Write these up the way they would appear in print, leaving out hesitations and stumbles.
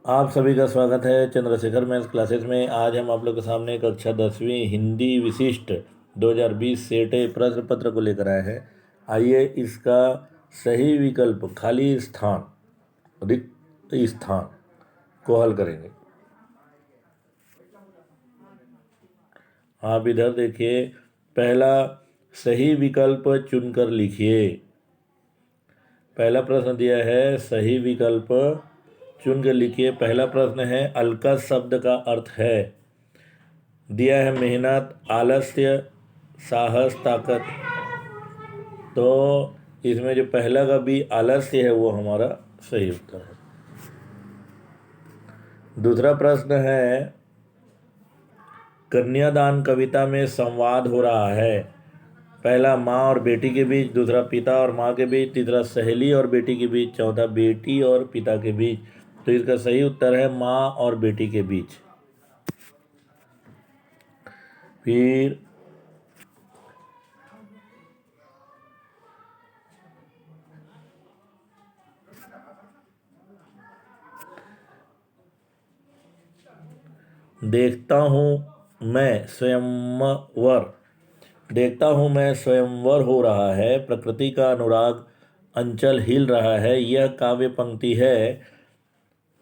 आप सभी का स्वागत है चंद्रशेखर मैथ्स क्लासेस में। आज हम आप लोग के सामने कक्षा 10वीं हिंदी विशिष्ट 2020 सेटे प्रश्न पत्र को लेकर आए हैं। आइए इसका सही विकल्प खाली स्थान रिक्त स्थान को हल करेंगे। आप इधर देखिए, पहला सही विकल्प चुनकर लिखिए। पहला प्रश्न दिया है, सही विकल्प चुन के लिखिए। पहला प्रश्न है, अलका शब्द का अर्थ है। दिया है मेहनत, आलस्य, साहस, ताकत। तो इसमें जो पहला का भी आलस्य है वो हमारा सही उत्तर है। दूसरा प्रश्न है, कन्यादान कविता में संवाद हो रहा है। पहला माँ और बेटी के बीच, दूसरा पिता और माँ के बीच, तीसरा सहेली और बेटी के बीच, चौथा बेटी और पिता के बीच। तो इसका सही उत्तर है माँ और बेटी के बीच। फिर देखता हूँ मैं स्वयंवर देखता हूँ मैं स्वयंवर हो रहा है, प्रकृति का अनुराग अंचल हिल रहा है। यह काव्य पंक्ति है।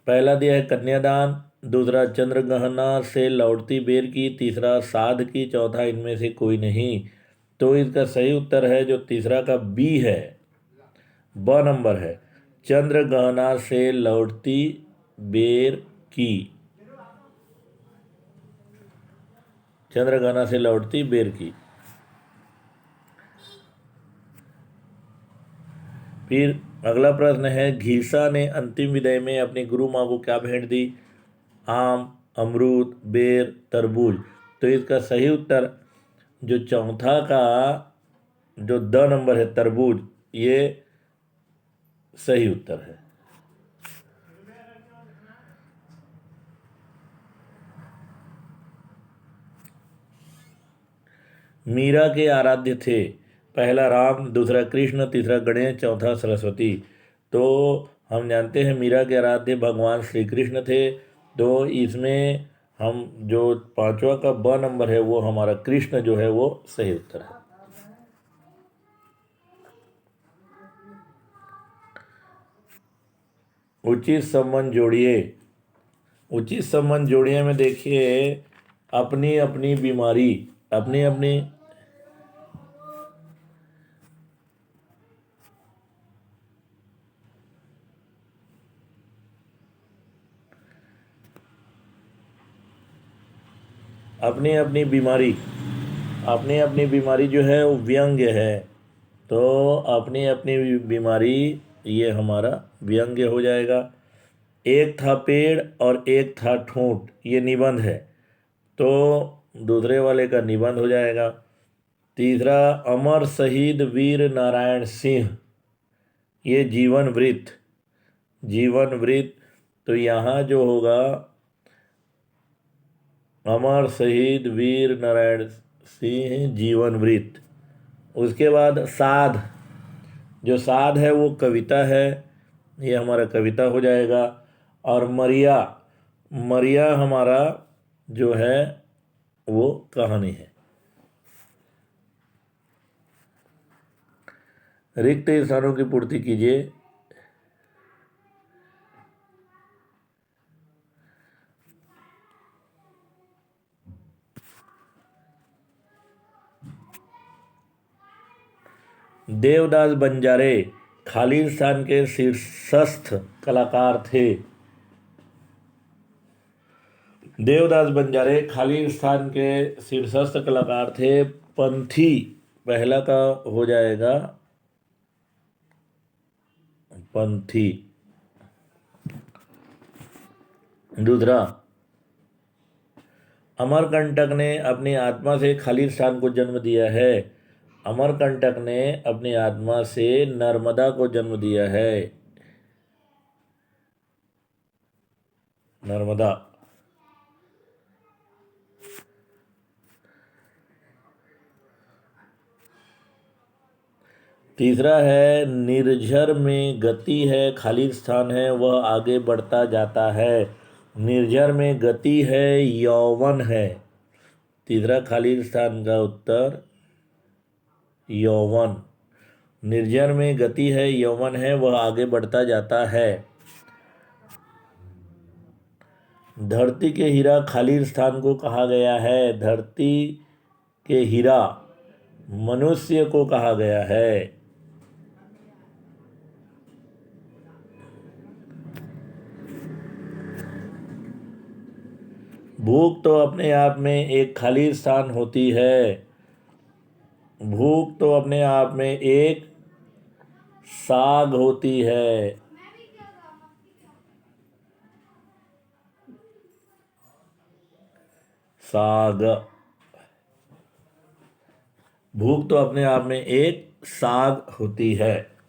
पहला दिया है कन्यादान, दूसरा चंद्रग्रहण से लौटती बेर की, तीसरा साध की, चौथा इनमें से कोई नहीं। तो इसका सही उत्तर है जो तीसरा का बी है, ब नंबर है, चंद्रग्रहण से लौटती बेर की। चंद्रग्रहण से लौटती बेर की। फिर अगला प्रश्न है, घीसा ने अंतिम विदाई में अपनी गुरु माँ को क्या भेंट दी। आम, अमरूद, बेर, तरबूज। तो इसका सही उत्तर जो चौथा का जो द नंबर है, तरबूज, ये सही उत्तर है। मीरा के आराध्य थे। पहला राम, दूसरा कृष्ण, तीसरा गणेश, चौथा सरस्वती। तो हम जानते हैं मीरा के आराध्य भगवान श्री कृष्ण थे। तो इसमें हम जो पांचवा का ब नंबर है वो हमारा कृष्ण जो है वो सही उत्तर है। उचित संबंध जोड़िए। उचित संबंध जोड़िए में देखिए, अपनी अपनी बीमारी, अपनी अपनी अपनी अपनी बीमारी, अपनी अपनी बीमारी जो है वो व्यंग्य है। तो अपनी अपनी बीमारी ये हमारा व्यंग्य हो जाएगा। एक था पेड़ और एक था ठूंठ, ये निबंध है। तो दूसरे वाले का निबंध हो जाएगा। तीसरा, अमर शहीद वीर नारायण सिंह, ये जीवन वृत्त, जीवन वृत्त। तो यहाँ जो होगा, अमर शहीद वीर नारायण सिंह जीवन वृत्त। उसके बाद साध, जो साध है वो कविता है, ये हमारा कविता हो जाएगा। और मरिया, मरिया हमारा जो है वो कहानी है। रिक्त स्थानों की पूर्ति कीजिए। देवदास बंजारे खालिस्तान के शीर्षस्थ कलाकार थे। देवदास बंजारे खालिस्तान के शीर्षस्थ कलाकार थे। पंथी पहला का हो जाएगा पंथी। दूसरा, अमरकंटक ने अपनी आत्मा से खालिस्तान को जन्म दिया है। अमरकंटक ने अपनी आत्मा से नर्मदा को जन्म दिया है। नर्मदा। तीसरा है निर्झर में गति है, खाली स्थान है, वह आगे बढ़ता जाता है। निर्झर में गति है, यौवन है। तीसरा खाली स्थान का उत्तर यौवन। निर्जर में गति है, यौवन है, वह आगे बढ़ता जाता है। धरती के हीरा खाली स्थान को कहा गया है। धरती के हीरा मनुष्य को कहा गया है। भूख तो अपने आप में एक खाली स्थान होती है। भूख तो अपने आप में एक साग होती है। साग। भूख तो अपने आप में एक साग होती है।